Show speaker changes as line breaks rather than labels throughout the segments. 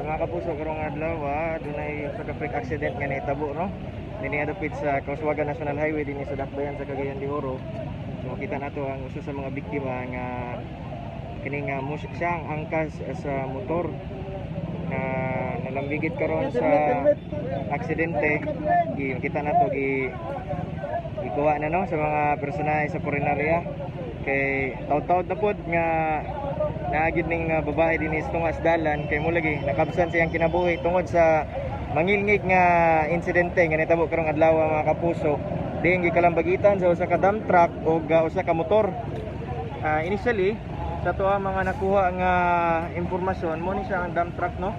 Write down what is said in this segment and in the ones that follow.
Mga kapuso karong adlaw dunay traffic accident nga nahitabo no. Dinhi adapit sa Kauswagan National Highway dinhi sa Dakbayan sa Cagayan de Oro. So makita nato ang usa sa mga biktima nga kini nga siya ang angkas sa motor na nalambigit karon sa aksidente. Kita nato ikuha na no sa mga personahe sa Purinarya kay taud-taud na pod nga naagid ning babae dinhi sa tungas dalan kay mo lagi nakabsan siyang kinabuhi tungod sa mangilngig nga insidente nga nitabo karong adlaw mga kapuso. Diin gikalambagitan sa usa ka dump truck o usa ka motor. Initially sa tuwa mga nakuha nga impormasyon mo ni siya ang dump truck no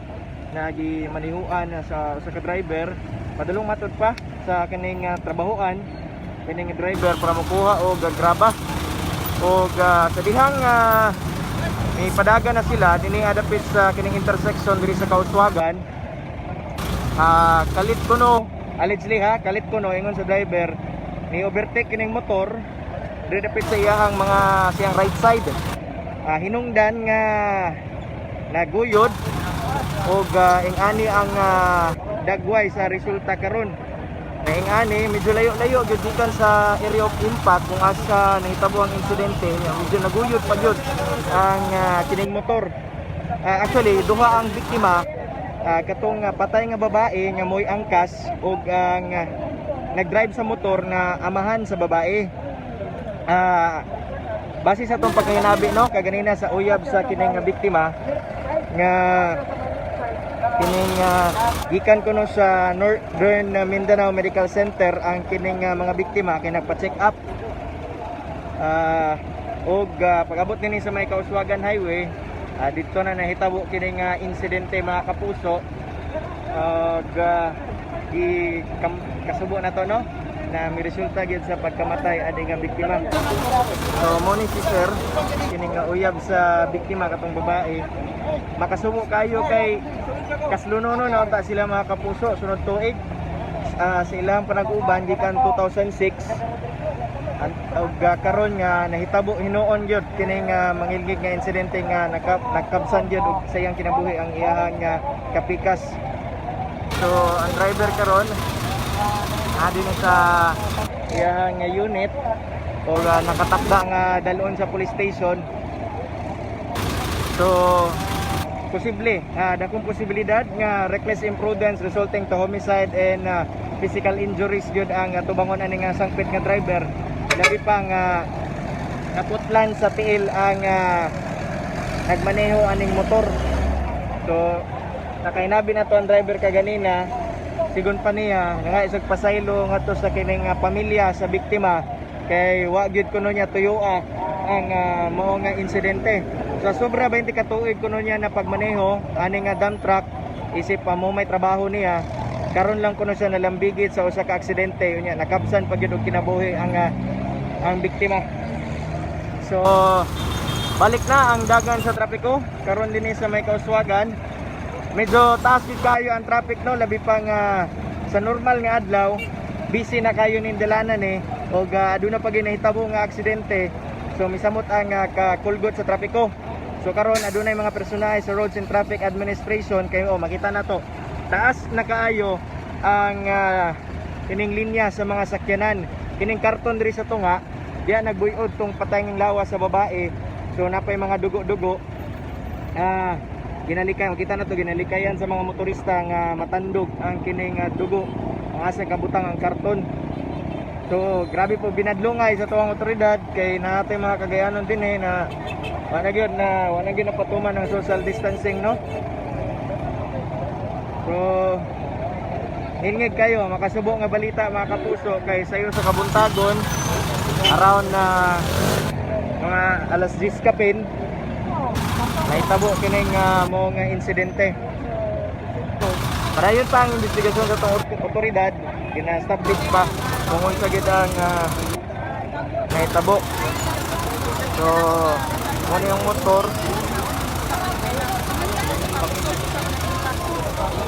na gimanihuan sa usa ka driver. Padulong matod pa sa kaning trabahoan kaning driver para makuha og graba og sa dihang may padaga na sila dinhi adapit sa kining intersection diri sa Kauswagan. Kalit kuno allegedly kalit kuno ingon sa driver ni overtake kining motor diri dapit sa iyang mga siyang right side. Hinungdan nga naguyod og ingani ang dagway sa resulta karon. Ingani medyo layo-layo gyud gikan sa area of impact kung asa nahitabo ang insidente. Medyo naguyod pa gyud ang kining motor. Actually duha ang biktima, katong patay nga babae nga moy angkas og ang nagdrive sa motor na amahan sa babae. Base sa tong pagkahinabi no kaganina sa uyab sa kining biktima nga kining gikan kuno sa Northern Mindanao Medical Center ang kining mga biktima kay nagpa-check up. Og pag-abot nini sa may Kauswagan Highway, dito na nahitabo kining insidente mga kapuso. Kasubo na to no na may resulta gyud sa pagkamatay ani nga biktima. So mo ni si sir kining uyab sa biktima katong babae makasubo kayo kay kaslunono na ta sila mga kapuso sunod tuig sa ilang panag-uban gikan 2006 og karon nga nahitabo hinuon gyud kining mangilgig nga insidente nga nakabsan gyud og sayang kinabuhi ang iyahang kapikas. So ang driver karon adin sa iyahang unit o nakatakda nga dalon sa police station. So posible dakong posibilidad nga reckless imprudence resulting to homicide and physical injuries gyud ang tubangon ani nga sangpit nga driver. Labi pa nga naputlan sa tiil ang nagmaneho aning motor. So nakainabi na to ang driver kaganina sigon pa niya nga isag pasaylo ngadto sa kining pamilya sa biktima kay wa gyud kuno niya tuyoa ang mao nga insidente. Sa sobra 20 ka tuig kuno niya na pagmaneho ani nga dump truck isip pa mo may trabaho niya karon lang kuno siya nalambigit sa usa ka aksidente unya nakabsan pa gyud og kinabuhi ang biktima. So balik na ang dagan sa trapiko karon dinhi sa may Kauswagan. Medyo taas gid kayo ang traffic no labi pa nga sa normal nga adlaw busy na kayo ning dalanan og aduna pa ginahitabo nga aksidente. So misamot ang kakulgot sa trapiko. So karon adunay mga personahe sa Roads and Traffic Administration kay makita na to. Taas na kaayo ang kining linya sa mga sakyanan. Kining karton diri sa tunga, diya nagbuyod tong patayng lawas sa babae. So napay mga dugo-dugo. Ginalikayan, makita na to ginalikayan sa mga motorista nga matandog ang kining dugo. Ang asa kabutang ang karton. So grabe po binadlungay sa tuwang otoridad kay natay mga Cagayanon din na wala gyud na patuman ng social distancing no. So ingig kayo makasubo nga balita mga kapuso kay sayo sa Kabuntagon around mga alas 10 kapin nahitabo kining mo nga insidente. Para yun pa ang investigasyon sa itong otoridad gina-establish pa kung unsa gid ang nahitabo. So ano yung motor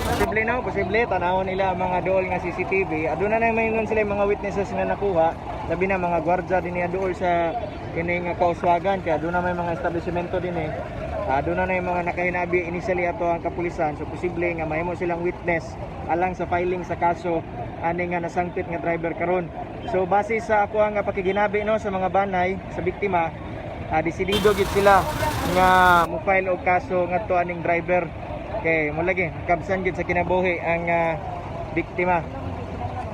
posible no posible tanawon nila ang mga dool nga CCTV aduna na mayroon sila mga witnesses nga nakuha labi na mga gwardiya din dool sa kining Kauswagan kaya aduna may mga establishmento din Doon na yung mga nakahinabi initially ato ang kapulisan, so posible nga mahimo silang witness alang sa filing sa kaso ani nga nasangpit nga driver karon. So base sa ako ang pakiginabi no sa mga banay sa biktima, desidido gid sila nga mo file og kaso ngadto aning driver. Okay, mo lagi kabsan gid sa kinabuhi ang biktima.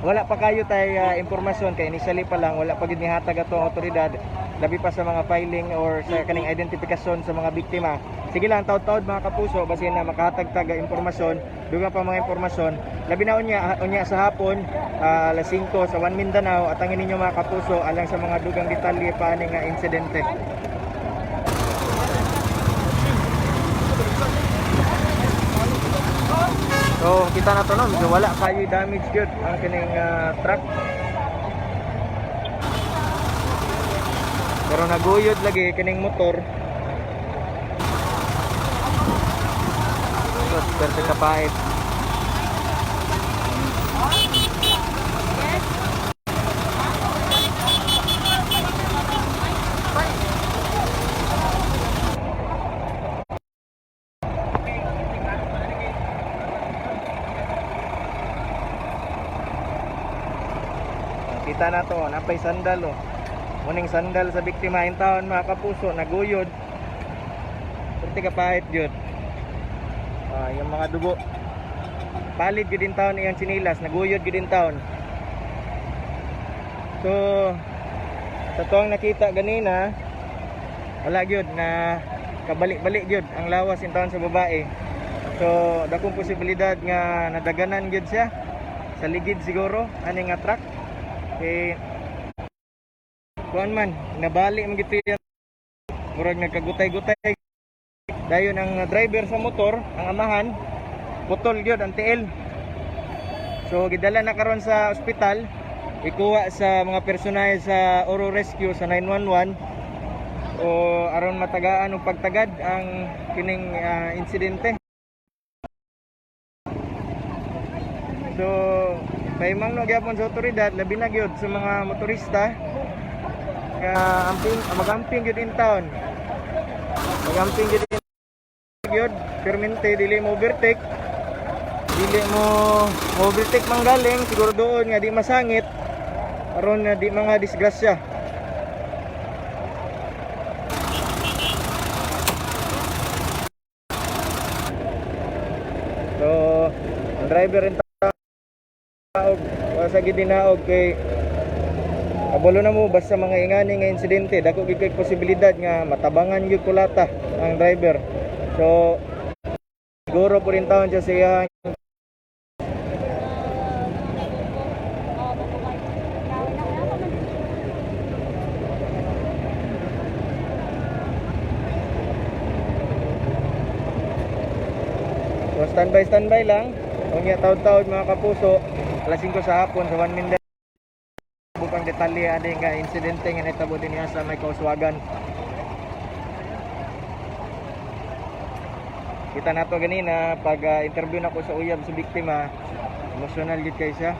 Wala pa kayo tay impormasyon kay initially pa lang wala pa gid nihatag ato ang otoridad labi pa sa mga filing or sa kaning identifikasyon sa mga biktima. Sige lang taud-taud mga kapuso basin na makahatag-tag impormasyon, dugang pa mga impormasyon. Labi na unya sa hapon alas 5 sa One Mindanao at ang ninyo mga kapuso alang sa mga dugang detalye pa nga insidente. So kita na to no, medyo wala kayo damage gyud ang kining truck. Pero naguyod lagi kining motor. So, swerte ka pait. Kita na to, napay sandal oh. Muning sandal sa biktima in taon mga kapuso, naguyod. Swerte ka pait gyud. Yung mga dugo. Palit gyud din taon iyang sinilas, naguyod gyud din taon. So sa tuwang nakita ganina, wala gyud na kabalik-balik gyud ang lawas in taon sa babae. So dakong posibilidad nga nadaganan gyud siya sa ligid siguro ani nga truck. Kuan man, nabali man gito yan. Murag nagkagutay-gutay. Dayon ang driver sa motor, ang amahan, putol gyud ang tiil. So gidala na karon sa ospital, ikuha sa mga personal sa Oro Rescue sa 911 o aron matagaan og pagtagad ang kining insidente. So paimang no gyapon sa otoridad labi na gyud sa mga motorista. Magamping gyud in town. Magamping gyud gyud permente dili mo overtake. Dili mo overtake man galing siguro doon nga di masangit aron na di mga disgrasya. So ang driver in taog sa gidinaog kay kabalo na mo basta mga ingani nga insidente dako gid kay posibilidad nga matabangan gyud kulata ang driver. So siguro po rin taon siya siya so standby lang. Unya taud-taud mga kapuso alas 5 sa hapon sa One Mindanao bukang detalye ani nga insidente nga nahitabo dinhi sa may Kauswagan. Kita nato ganina pag interview nako sa uyab sa biktima, emotional gid kay siya.